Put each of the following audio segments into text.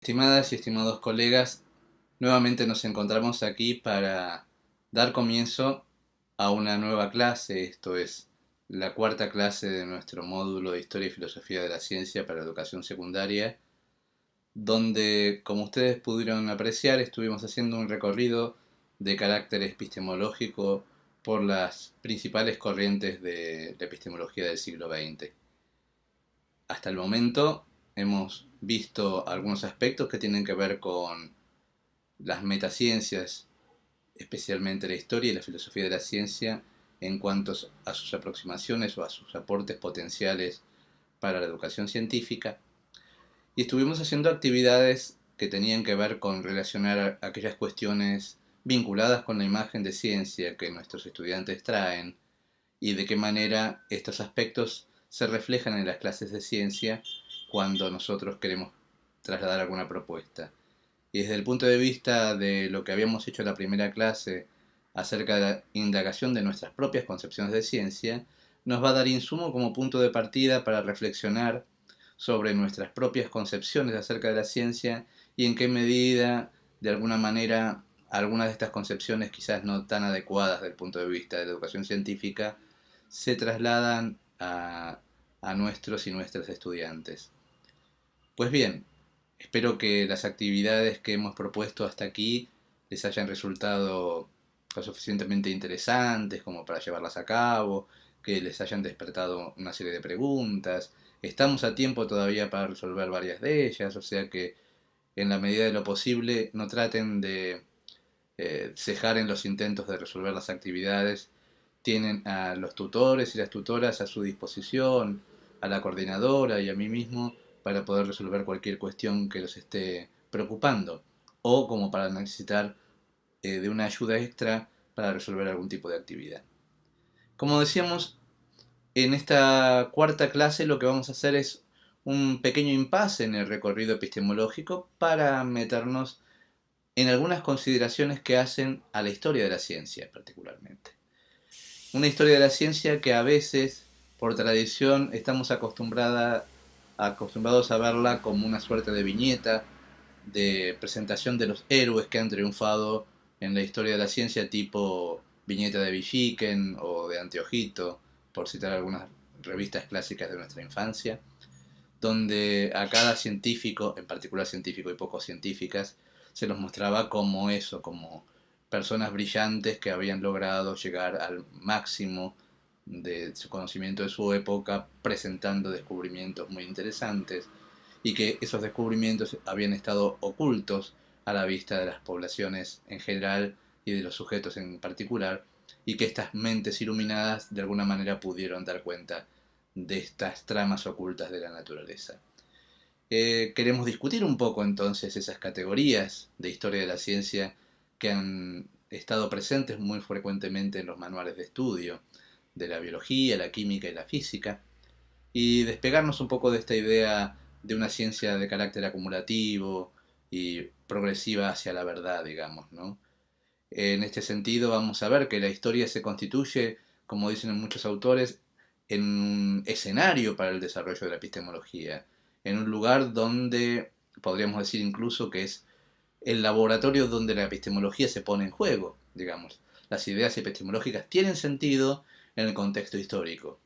Estimadas y estimados colegas, nuevamente nos encontramos aquí para dar comienzo a una nueva clase, esto es la cuarta clase de nuestro módulo de Historia y Filosofía de la Ciencia para Educación Secundaria, donde, como ustedes pudieron apreciar, estuvimos haciendo un recorrido de carácter epistemológico por las principales corrientes de la epistemología del siglo XX. Hasta el momento hemos visto algunos aspectos que tienen que ver con las metaciencias, especialmente la historia y la filosofía de la ciencia, en cuanto a sus aproximaciones o a sus aportes potenciales para la educación científica. Y estuvimos haciendo actividades que tenían que ver con relacionar aquellas cuestiones vinculadas con la imagen de ciencia que nuestros estudiantes traen y de qué manera estos aspectos se reflejan en las clases de ciencia cuando nosotros queremos trasladar alguna propuesta. Y desde el punto de vista de lo que habíamos hecho en la primera clase acerca de la indagación de nuestras propias concepciones de ciencia, nos va a dar insumo como punto de partida para reflexionar sobre nuestras propias concepciones acerca de la ciencia y en qué medida, de alguna manera, algunas de estas concepciones quizás no tan adecuadas desde el punto de vista de la educación científica se trasladan a nuestros y nuestras estudiantes. Pues bien, espero que las actividades que hemos propuesto hasta aquí les hayan resultado lo suficientemente interesantes como para llevarlas a cabo, que les hayan despertado una serie de preguntas. Estamos a tiempo todavía para resolver varias de ellas, o sea que en la medida de lo posible no traten de cejar en los intentos de resolver las actividades. Tienen a los tutores y las tutoras a su disposición, a la coordinadora y a mí mismo para poder resolver cualquier cuestión que los esté preocupando o como para necesitar de una ayuda extra para resolver algún tipo de actividad. Como decíamos, en esta cuarta clase lo que vamos a hacer es un pequeño impasse en el recorrido epistemológico para meternos en algunas consideraciones que hacen a la historia de la ciencia particularmente. Una historia de la ciencia que a veces, por tradición, estamos acostumbrados a verla como una suerte de viñeta, de presentación de los héroes que han triunfado en la historia de la ciencia, tipo viñeta de Villiquen o de Anteojito, por citar algunas revistas clásicas de nuestra infancia, donde a cada científico, en particular científico y pocos científicas, se los mostraba como eso, como personas brillantes que habían logrado llegar al máximo de su conocimiento de su época, presentando descubrimientos muy interesantes y que esos descubrimientos habían estado ocultos a la vista de las poblaciones en general y de los sujetos en particular, y que estas mentes iluminadas de alguna manera pudieron dar cuenta de estas tramas ocultas de la naturaleza. Queremos discutir un poco entonces esas categorías de historia de la ciencia que han estado presentes muy frecuentemente en los manuales de estudio de la biología, la química y la física, y despegarnos un poco de esta idea de una ciencia de carácter acumulativo y progresiva hacia la verdad, digamos, ¿no? En este sentido vamos a ver que la historia se constituye, como dicen muchos autores, en un escenario para el desarrollo de la epistemología, en un lugar donde podríamos decir incluso que es el laboratorio donde la epistemología se pone en juego, digamos. Las ideas epistemológicas tienen sentido en el contexto histórico.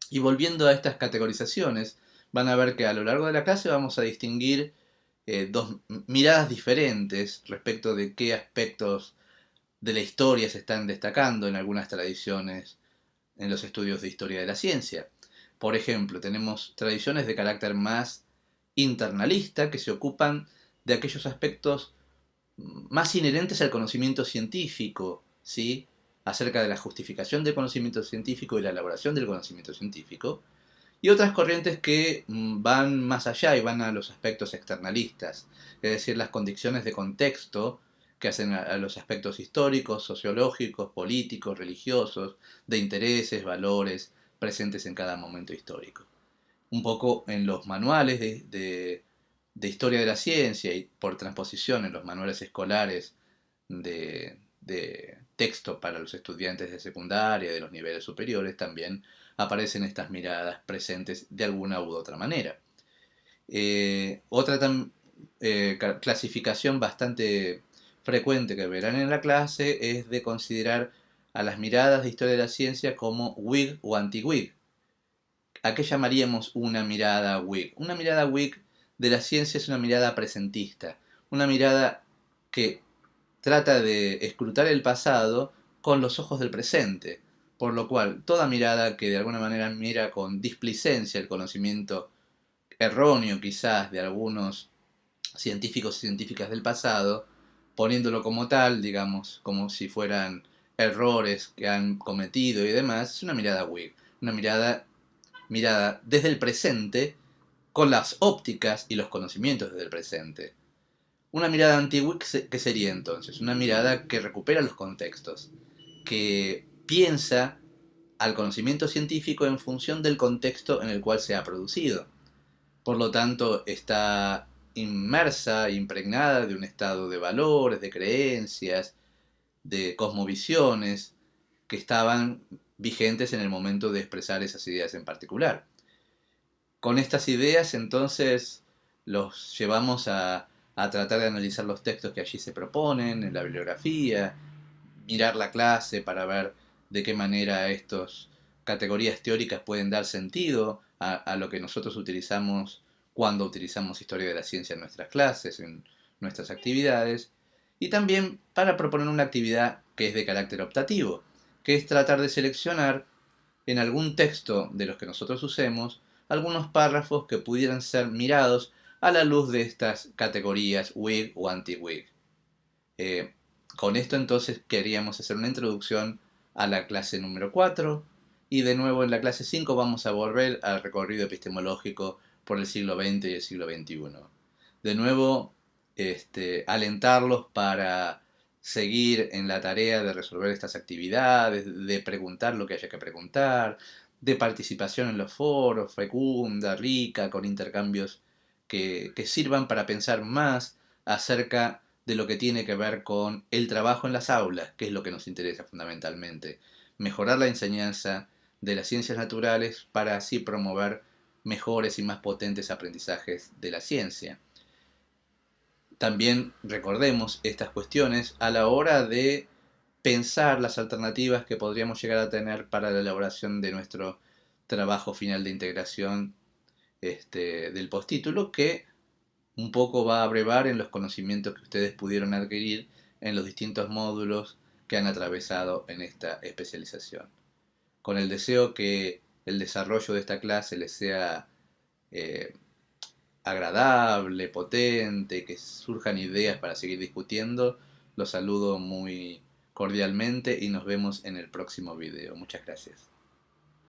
Y volviendo a estas categorizaciones, van a ver que a lo largo de la clase vamos a distinguir dos miradas diferentes respecto de qué aspectos de la historia se están destacando en algunas tradiciones en los estudios de historia de la ciencia. Por ejemplo, tenemos tradiciones de carácter más internalista que se ocupan de aquellos aspectos más inherentes al conocimiento científico, ¿sí? Acerca de la justificación del conocimiento científico y la elaboración del conocimiento científico, y otras corrientes que van más allá y van a los aspectos externalistas, es decir, las condiciones de contexto que hacen a los aspectos históricos, sociológicos, políticos, religiosos, de intereses, valores presentes en cada momento histórico. Un poco en los manuales de historia de la ciencia y por transposición en los manuales escolares de texto para los estudiantes de secundaria, de los niveles superiores, también aparecen estas miradas presentes de alguna u otra manera. Otra clasificación bastante frecuente que verán en la clase es de considerar a las miradas de historia de la ciencia como Whig o anti-Whig. ¿A qué llamaríamos una mirada Whig? Una mirada Whig de la ciencia es una mirada presentista, una mirada que trata de escrutar el pasado con los ojos del presente, por lo cual toda mirada que de alguna manera mira con displicencia el conocimiento erróneo quizás de algunos científicos y científicas del pasado, poniéndolo como tal, digamos, como si fueran errores que han cometido y demás, es una mirada Whig, una mirada desde el presente con las ópticas y los conocimientos desde el presente. Una mirada anti-Whig, ¿qué sería entonces? Una mirada que recupera los contextos, que piensa al conocimiento científico en función del contexto en el cual se ha producido. Por lo tanto, está inmersa, impregnada de un estado de valores, de creencias, de cosmovisiones que estaban vigentes en el momento de expresar esas ideas en particular. Con estas ideas, entonces, los llevamos a tratar de analizar los textos que allí se proponen, en la bibliografía, mirar la clase para ver de qué manera estas categorías teóricas pueden dar sentido a lo que nosotros utilizamos cuando utilizamos historia de la ciencia en nuestras clases, en nuestras actividades, y también para proponer una actividad que es de carácter optativo, que es tratar de seleccionar en algún texto de los que nosotros usemos algunos párrafos que pudieran ser mirados a la luz de estas categorías Whig o anti-Whig. Eh, con esto entonces queríamos hacer una introducción a la clase número 4 y de nuevo en la clase 5 vamos a volver al recorrido epistemológico por el siglo XX y el siglo XXI. De nuevo, alentarlos para seguir en la tarea de resolver estas actividades, de preguntar lo que haya que preguntar, de participación en los foros, fecunda, rica, con intercambios que sirvan para pensar más acerca de lo que tiene que ver con el trabajo en las aulas, que es lo que nos interesa fundamentalmente. Mejorar la enseñanza de las ciencias naturales para así promover mejores y más potentes aprendizajes de la ciencia. También recordemos estas cuestiones a la hora de pensar las alternativas que podríamos llegar a tener para la elaboración de nuestro trabajo final de integración del postítulo, que un poco va a brevar en los conocimientos que ustedes pudieron adquirir en los distintos módulos que han atravesado en esta especialización. Con el deseo que el desarrollo de esta clase les sea eh, agradable, potente, que surjan ideas para seguir discutiendo, los saludo muy cordialmente y nos vemos en el próximo video. Muchas gracias.